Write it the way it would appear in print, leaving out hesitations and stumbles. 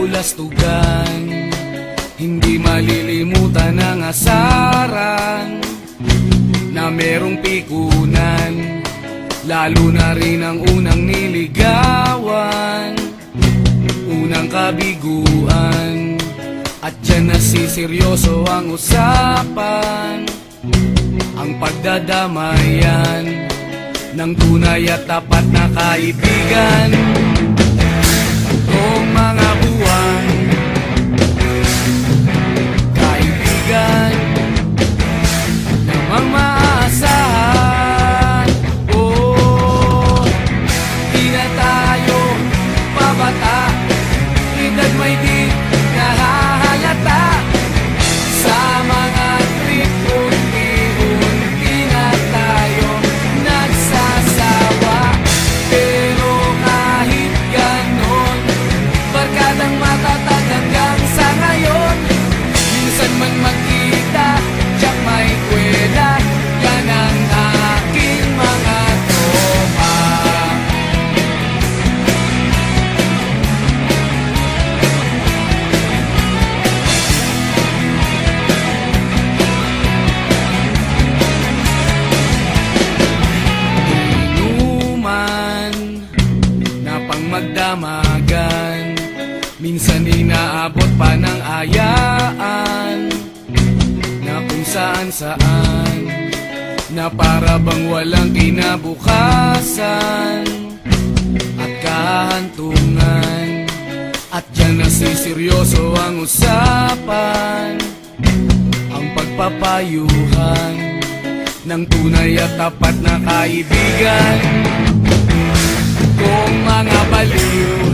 lulastugan, hindi malilimutan ang asaran na merong pikunan, lalo na rin ang unang niligawan, unang kabiguan. At dyan nasiseryoso ang usapan, ang pagdadamayan ng tunay at tapat na kaibigan. Tatlong mga buwan, kaibigan namang maaasahan. Oh, di na tayo pabata, edad may di nahahalata. Sa mga trip unti-unti na tayo nagsasawa. Pero kahit ganon, barkadang matatag hanggang sa ngayon. Minsan man magkita, tiyak may kwela, yan ang aking mga tropa. Inuman na pang magdamagan, minsan inaabot pa ng ayaan, na kung saan-saan, na para bang walang kinabukasan at kahantungan. At dyan nasiseryoso ang usapan, ang pagpapayuhan ng tunay at tapat na kaibigan. Kung mga baliw